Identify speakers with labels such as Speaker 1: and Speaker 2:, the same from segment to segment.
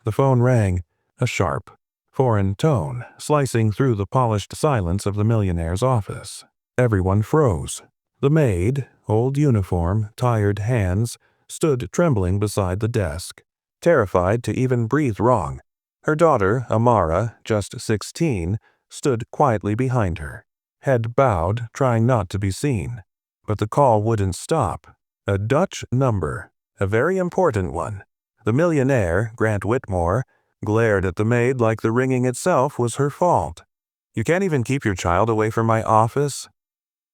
Speaker 1: The phone rang, a sharp, foreign tone slicing through the polished silence of the millionaire's office. Everyone froze. The maid, old uniform, tired hands, stood trembling beside the desk, terrified to even breathe wrong. Her daughter, Amara, just 16, stood quietly behind her, head bowed, trying not to be seen. But the call wouldn't stop. A Dutch number, a very important one. The millionaire, Grant Whitmore, glared at the maid like the ringing itself was her fault. "You can't even keep your child away from my office?"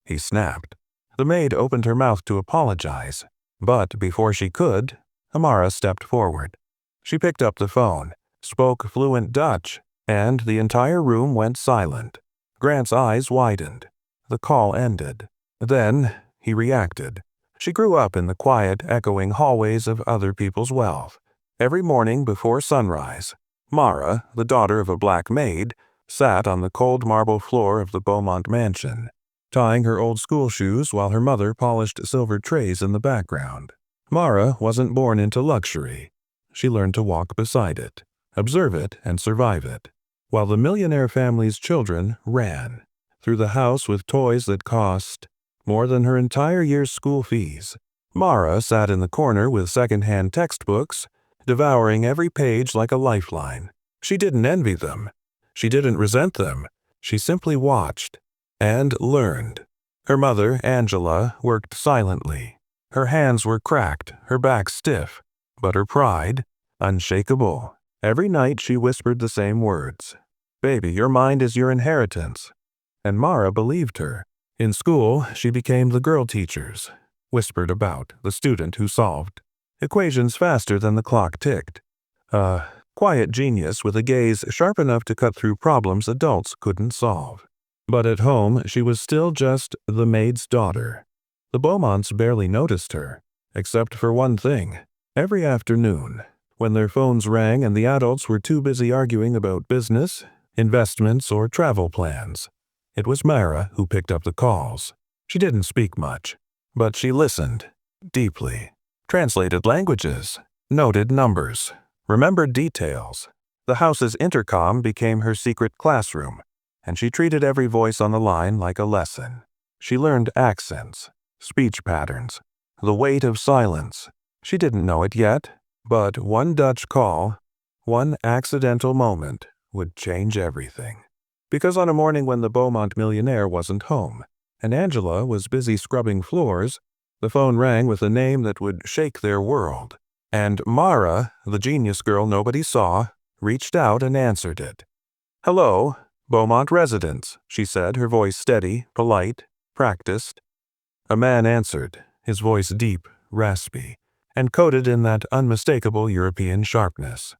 Speaker 1: He snapped. The maid opened her mouth to apologize, but before she could, Amara stepped forward. She picked up the phone, spoke fluent Dutch, and the entire room went silent. Grant's eyes widened. The call ended. Then he reacted. She grew up in the quiet, echoing hallways of other people's wealth. Every morning before sunrise, Mara, the daughter of a black maid, sat on the cold marble floor of the Beaumont mansion, tying her old school shoes while her mother polished silver trays in the background. Mara wasn't born into luxury. She learned to walk beside it, observe it, and survive it, while the millionaire family's children ran through the house with toys that cost more than her entire year's school fees. Mara sat in the corner with second-hand textbooks, devouring every page like a lifeline. She didn't envy them. She didn't resent them. She simply watched and learned. Her mother, Angela, worked silently. Her hands were cracked, her back stiff, but her pride unshakable. Every night she whispered the same words. "Baby, your mind is your inheritance." And Mara believed her. In school, she became the girl teachers, whispered about, the student who solved equations faster than the clock ticked. A quiet genius with a gaze sharp enough to cut through problems adults couldn't solve. But at home, she was still just the maid's daughter. The Beaumonts barely noticed her, except for one thing. Every afternoon, when their phones rang and the adults were too busy arguing about business, investments, or travel plans, it was Mara who picked up the calls. She didn't speak much, but she listened deeply, translated languages, noted numbers, remembered details. The house's intercom became her secret classroom, and she treated every voice on the line like a lesson. She learned accents, speech patterns, the weight of silence. She didn't know it yet, but one Dutch call, one accidental moment, would change everything. Because on a morning when the Beaumont millionaire wasn't home, and Angela was busy scrubbing floors, the phone rang with a name that would shake their world. And Mara, the genius girl nobody saw, reached out and answered it. "Hello, Beaumont residents," she said, her voice steady, polite, practiced. A man answered, his voice deep, raspy, and coated in that unmistakable European sharpness.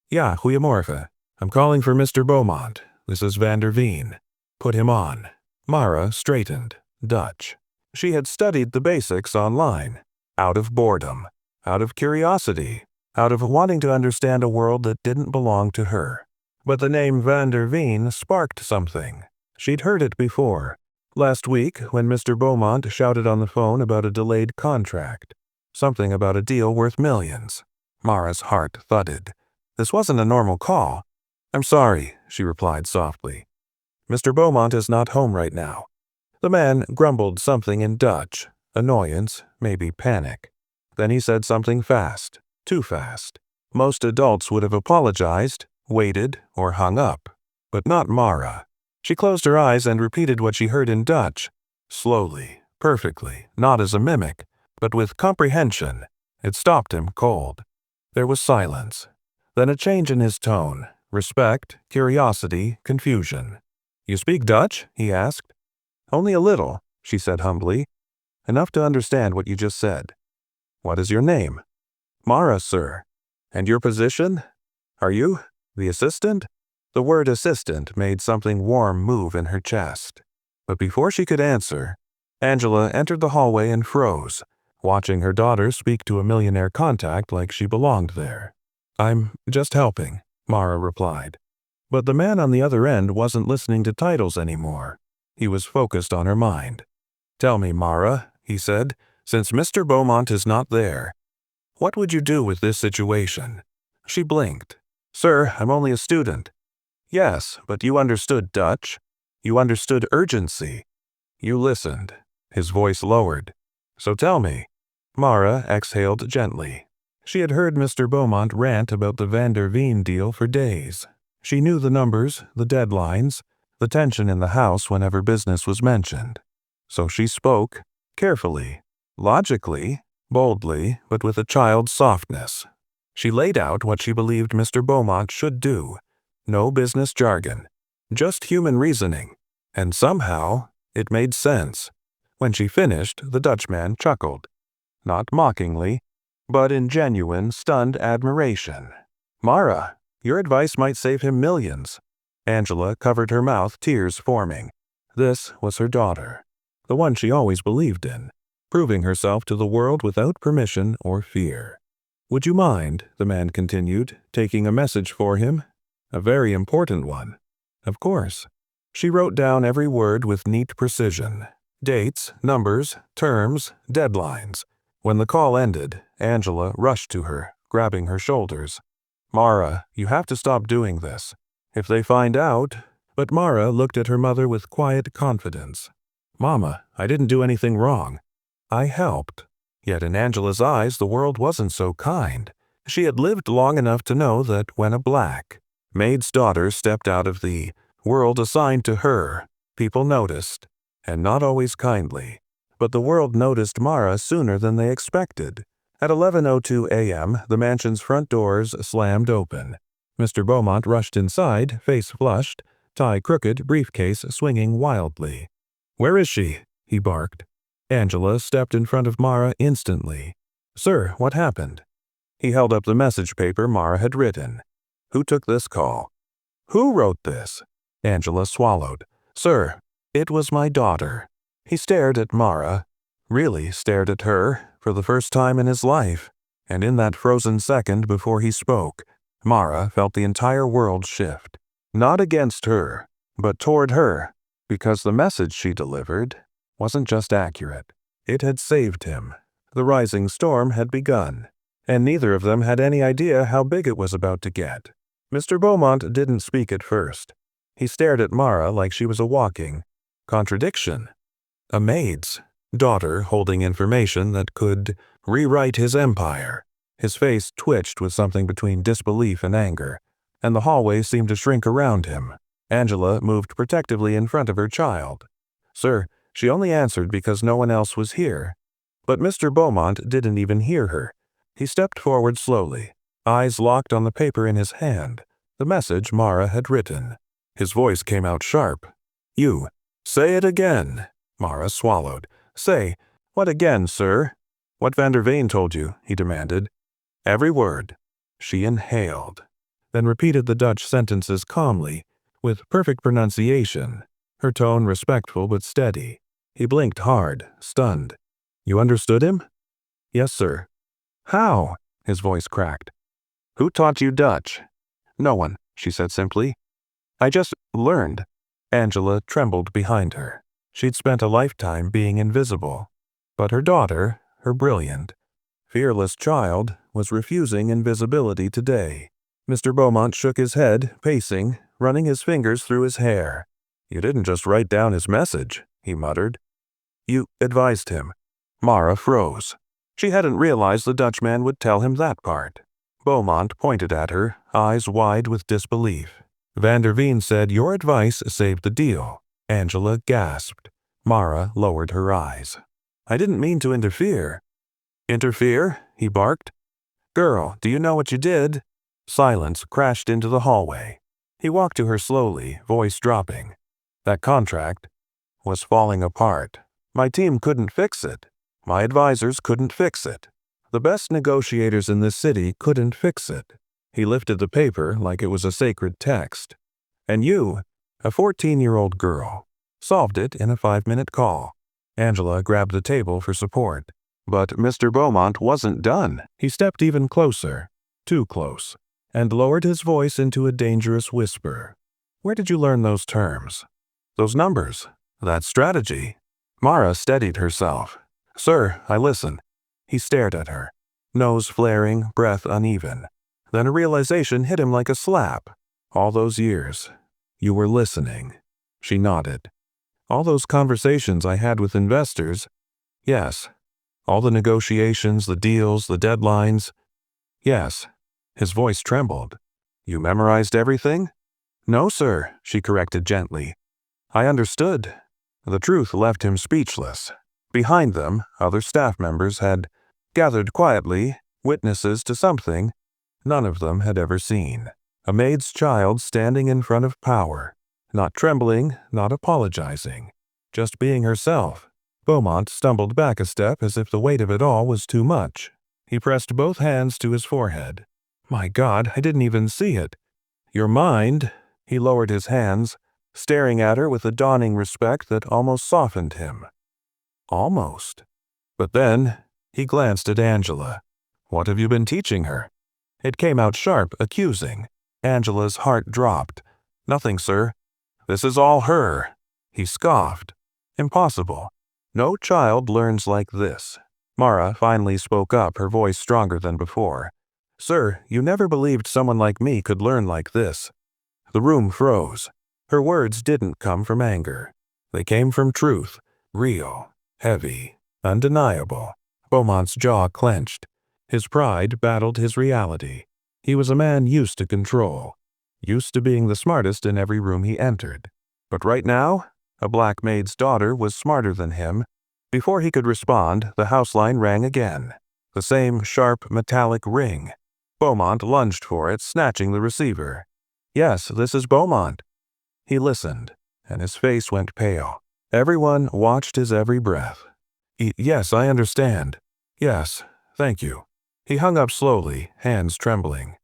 Speaker 1: "Ja, goedemorgen. I'm calling for Mr. Beaumont. This is Van der Veen. Put him on." Mara straightened, Dutch. She had studied the basics online, out of boredom, out of curiosity, out of wanting to understand a world that didn't belong to her. But the name Van der Veen sparked something. She'd heard it before, last week when Mr. Beaumont shouted on the phone about a delayed contract, something about a deal worth millions. Mara's heart thudded. This wasn't a normal call. "I'm sorry," she replied softly. "Mr. Beaumont is not home right now." The man grumbled something in Dutch, annoyance, maybe panic. Then he said something fast, too fast. Most adults would have apologized, waited, or hung up, but not Mara. She closed her eyes and repeated what she heard in Dutch, slowly, perfectly, not as a mimic, but with comprehension. It stopped him cold. There was silence. Then a change in his tone, respect, curiosity, confusion. "You speak Dutch?" he asked. "Only a little," she said humbly. "Enough to understand what you just said." "What is your name?" "Mara, sir." "And your position? Are you the assistant?" The word assistant made something warm move in her chest. But before she could answer, Angela entered the hallway and froze, watching her daughter speak to a millionaire contact like she belonged there. "I'm just helping," Mara replied. But the man on the other end wasn't listening to titles anymore. He was focused on her mind. "Tell me, Mara," he said, "since Mr. Beaumont is not there, what would you do with this situation?" She blinked. Sir, I'm only a student. Yes, but you understood Dutch. You understood urgency. You listened. His voice lowered. So tell me. Mara exhaled gently. She had heard Mr. Beaumont rant about the Van der Veen deal for days. She knew the numbers, the deadlines, the tension in the house whenever business was mentioned. So she spoke, carefully, logically, boldly, but with a child's softness. She laid out what she believed Mr. Beaumont should do. No business jargon, just human reasoning. And somehow, it made sense. When she finished, the Dutchman chuckled. Not mockingly, but in genuine, stunned admiration. Mara, your advice might save him millions. Angela covered her mouth, tears forming. This was her daughter, the one she always believed in, proving herself to the world without permission or fear. Would you mind, the man continued, taking a message for him? A very important one. Of course. She wrote down every word with neat precision. Dates, numbers, terms, deadlines. When the call ended, Angela rushed to her, grabbing her shoulders. Mara, you have to stop doing this. If they find out… But Mara looked at her mother with quiet confidence. Mama, I didn't do anything wrong. I helped. Yet in Angela's eyes, the world wasn't so kind. She had lived long enough to know that when a black Maid's daughter stepped out of the world assigned to her, people noticed, and not always kindly. But the world noticed Mara sooner than they expected. At 11:02 a.m., the mansion's front doors slammed open. Mr. Beaumont rushed inside, face flushed, tie crooked, briefcase swinging wildly. "Where is she?" he barked. Angela stepped in front of Mara instantly. "Sir, what happened?" He held up the message paper Mara had written. "Who took this call?" "Who wrote this?" Angela swallowed. "Sir, it was my daughter." He stared at Mara, really stared at her, for the first time in his life, and in that frozen second before he spoke, Mara felt the entire world shift. Not against her, but toward her, because the message she delivered wasn't just accurate. It had saved him. The rising storm had begun, and neither of them had any idea how big it was about to get. Mr. Beaumont didn't speak at first. He stared at Mara like she was a walking contradiction. A maid's daughter holding information that could rewrite his empire. His face twitched with something between disbelief and anger, and the hallway seemed to shrink around him. Angela moved protectively in front of her child. "Sir, she only answered because no one else was here." But Mr. Beaumont didn't even hear her. He stepped forward slowly, eyes locked on the paper in his hand, the message Mara had written. His voice came out sharp. "You, say it again." Mara swallowed. "Say, what again, sir?" "What Van der Veen told you," he demanded. "Every word." She inhaled, then repeated the Dutch sentences calmly, with perfect pronunciation, her tone respectful but steady. He blinked hard, stunned. "You understood him?" "Yes, sir." "How?" His voice cracked. "Who taught you Dutch?" "No one," she said simply. "I just learned." Angela trembled behind her. She'd spent a lifetime being invisible. But her daughter, her brilliant, fearless child, was refusing invisibility today. Mr. Beaumont shook his head, pacing, running his fingers through his hair. "You didn't just write down his message," he muttered. "You advised him." Mara froze. She hadn't realized the Dutchman would tell him that part. Beaumont pointed at her, eyes wide with disbelief. "Van der Veen said your advice saved the deal." Angela gasped. Mara lowered her eyes. "I didn't mean to interfere." "Interfere?" he barked. "Girl, do you know what you did?" Silence crashed into the hallway. He walked to her slowly, voice dropping. "That contract was falling apart. My team couldn't fix it. My advisors couldn't fix it. The best negotiators in this city couldn't fix it." He lifted the paper like it was a sacred text. "And you, a 14-year-old girl, solved it in a 5-minute call." Angela grabbed the table for support. But Mr. Beaumont wasn't done. He stepped even closer, too close, and lowered his voice into a dangerous whisper. "Where did you learn those terms? Those numbers? That strategy?" Mara steadied herself. "Sir, I listen." He stared at her, nose flaring, breath uneven. Then a realization hit him like a slap. All those years, you were listening. She nodded. All those conversations I had with investors, yes. All the negotiations, the deals, the deadlines, yes. His voice trembled. You memorized everything? No, sir, she corrected gently. I understood. The truth left him speechless. Behind them, other staff members had gathered quietly, witnesses to something none of them had ever seen. A maid's child standing in front of power, not trembling, not apologizing, just being herself. Beaumont stumbled back a step as if the weight of it all was too much. He pressed both hands to his forehead. My God, I didn't even see it. Your mind, he lowered his hands, staring at her with a dawning respect that almost softened him. Almost. But then, he glanced at Angela. What have you been teaching her? It came out sharp, accusing. Angela's heart dropped. Nothing, sir. This is all her. He scoffed. Impossible. No child learns like this. Mara finally spoke up, her voice stronger than before. Sir, you never believed someone like me could learn like this. The room froze. Her words didn't come from anger. They came from truth, real, heavy, undeniable. Beaumont's jaw clenched. His pride battled his reality. He was a man used to control, used to being the smartest in every room he entered. But right now, a black maid's daughter was smarter than him. Before he could respond, the house line rang again. The same sharp, metallic ring. Beaumont lunged for it, snatching the receiver. Yes, this is Beaumont. He listened, and his face went pale. Everyone watched his every breath. Yes, I understand. Yes, thank you. He hung up slowly, hands trembling.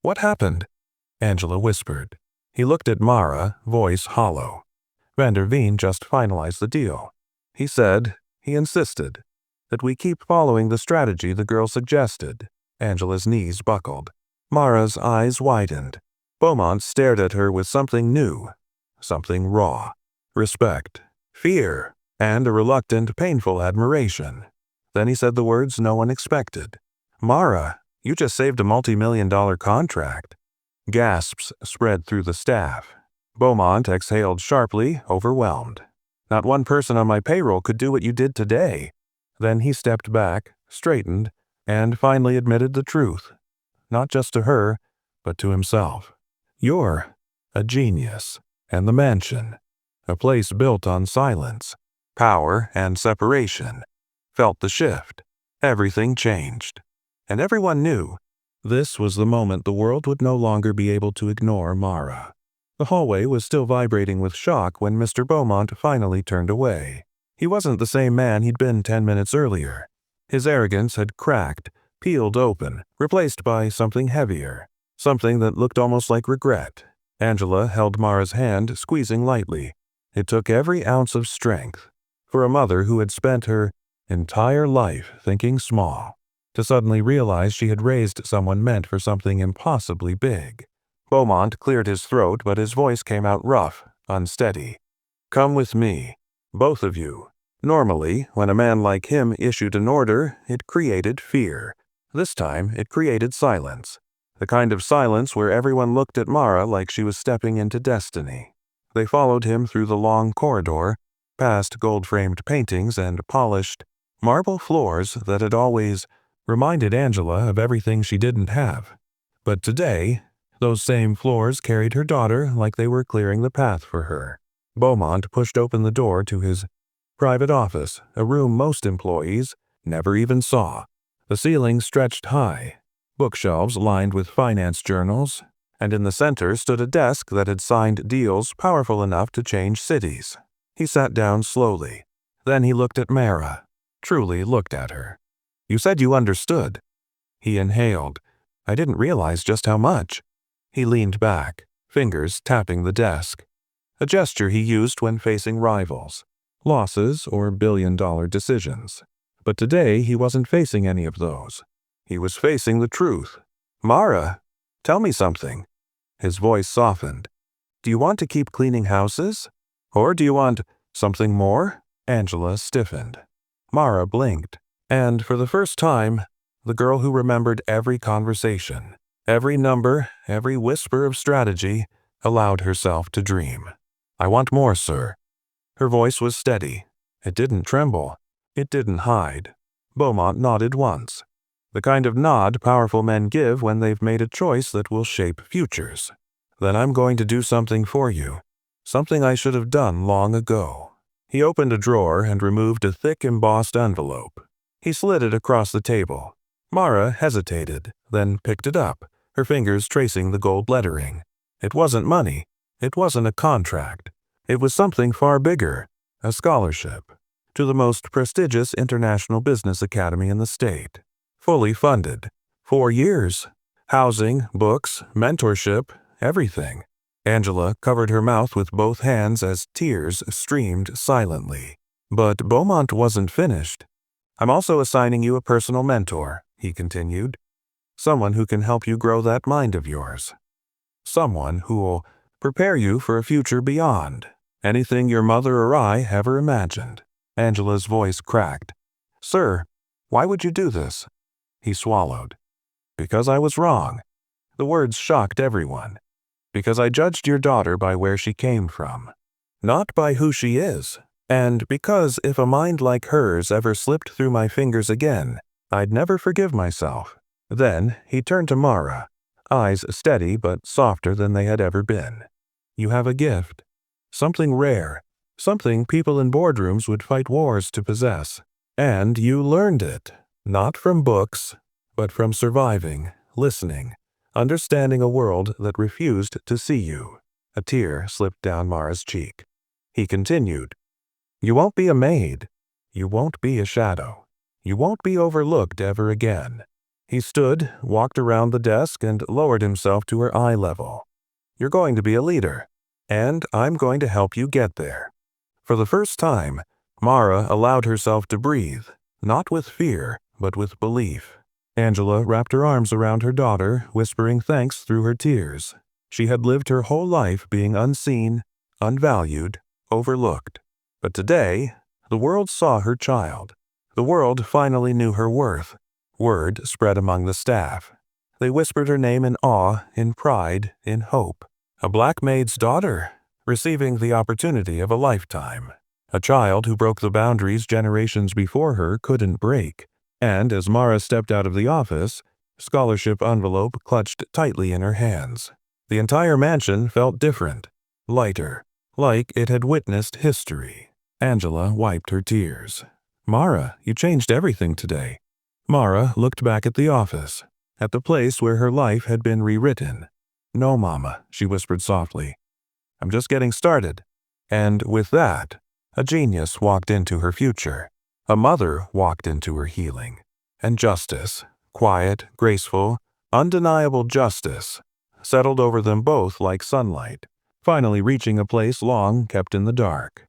Speaker 1: What happened? Angela whispered. He looked at Mara, voice hollow. Van der Veen just finalized the deal. He said, he insisted, that we keep following the strategy the girl suggested. Angela's knees buckled. Mara's eyes widened. Beaumont stared at her with something new, something raw. Respect, fear, and a reluctant, painful admiration. Then he said the words no one expected. Mara, you just saved a multi-million-dollar contract. Gasps spread through the staff. Beaumont exhaled sharply, overwhelmed. Not one person on my payroll could do what you did today. Then he stepped back, straightened, and finally admitted the truth. Not just to her, but to himself. You're a genius. And the mansion, a place built on silence, power, and separation, felt the shift. Everything changed. And everyone knew this was the moment the world would no longer be able to ignore Mara. The hallway was still vibrating with shock when Mr. Beaumont finally turned away. He wasn't the same man he'd been 10 minutes earlier. His arrogance had cracked, peeled open, replaced by something heavier, something that looked almost like regret. Angela held Mara's hand, squeezing lightly. It took every ounce of strength for a mother who had spent her entire life thinking small, to suddenly realize she had raised someone meant for something impossibly big. Beaumont cleared his throat, but his voice came out rough, unsteady. Come with me, both of you. Normally, when a man like him issued an order, it created fear. This time, it created silence. The kind of silence where everyone looked at Mara like she was stepping into destiny. They followed him through the long corridor, past gold-framed paintings and polished marble floors that had always reminded Angela of everything she didn't have. But today, those same floors carried her daughter like they were clearing the path for her. Beaumont pushed open the door to his private office, a room most employees never even saw. The ceiling stretched high, bookshelves lined with finance journals, and in the center stood a desk that had signed deals powerful enough to change cities. He sat down slowly. Then he looked at Mara, truly looked at her. You said you understood. He inhaled. I didn't realize just how much. He leaned back, fingers tapping the desk, a gesture he used when facing rivals, losses, or billion-dollar decisions. But today he wasn't facing any of those. He was facing the truth. Mara, tell me something. His voice softened. Do you want to keep cleaning houses? Or do you want something more? Angela stiffened. Mara blinked. And for the first time, the girl who remembered every conversation, Every number, every whisper of strategy, allowed herself to dream. "I want more, sir." Her voice was steady. It didn't tremble. It didn't hide. Beaumont nodded once. The kind of nod powerful men give when they've made a choice that will shape futures. "Then I'm going to do something for you. Something I should have done long ago." He opened a drawer and removed a thick embossed envelope. He slid it across the table. Mara hesitated, then picked it up, her fingers tracing the gold lettering. It wasn't money. It wasn't a contract. It was something far bigger, a scholarship, to the most prestigious international business academy in the state. Fully funded. 4 years. Housing, books, mentorship, everything. Angela covered her mouth with both hands as tears streamed silently. But Beaumont wasn't finished. "I'm also assigning you a personal mentor," he continued. "Someone who can help you grow that mind of yours. Someone who will prepare you for a future beyond anything your mother or I ever imagined." Angela's voice cracked. "Sir, why would you do this?" He swallowed. "Because I was wrong." The words shocked everyone. "Because I judged your daughter by where she came from, not by who she is. And because if a mind like hers ever slipped through my fingers again, I'd never forgive myself." Then he turned to Mara, eyes steady but softer than they had ever been. "You have a gift. Something rare. Something people in boardrooms would fight wars to possess. And you learned it, not from books, but from surviving, listening, understanding a world that refused to see you." A tear slipped down Mara's cheek. He continued, "You won't be a maid. You won't be a shadow. You won't be overlooked ever again." He stood, walked around the desk, and lowered himself to her eye level. "You're going to be a leader, and I'm going to help you get there." For the first time, Mara allowed herself to breathe, not with fear, but with belief. Angela wrapped her arms around her daughter, whispering thanks through her tears. She had lived her whole life being unseen, unvalued, overlooked. But today, the world saw her child. The world finally knew her worth. Word spread among the staff. They whispered her name in awe, in pride, in hope. A black maid's daughter, receiving the opportunity of a lifetime. A child who broke the boundaries generations before her couldn't break. And as Mara stepped out of the office, scholarship envelope clutched tightly in her hands. The entire mansion felt different, lighter, like it had witnessed history. Angela wiped her tears. "Mara, you changed everything today." Mara looked back at the office, at the place where her life had been rewritten. "No, Mama," she whispered softly. "I'm just getting started." And with that, a genius walked into her future. A mother walked into her healing. And justice, quiet, graceful, undeniable justice, settled over them both like sunlight, finally reaching a place long kept in the dark.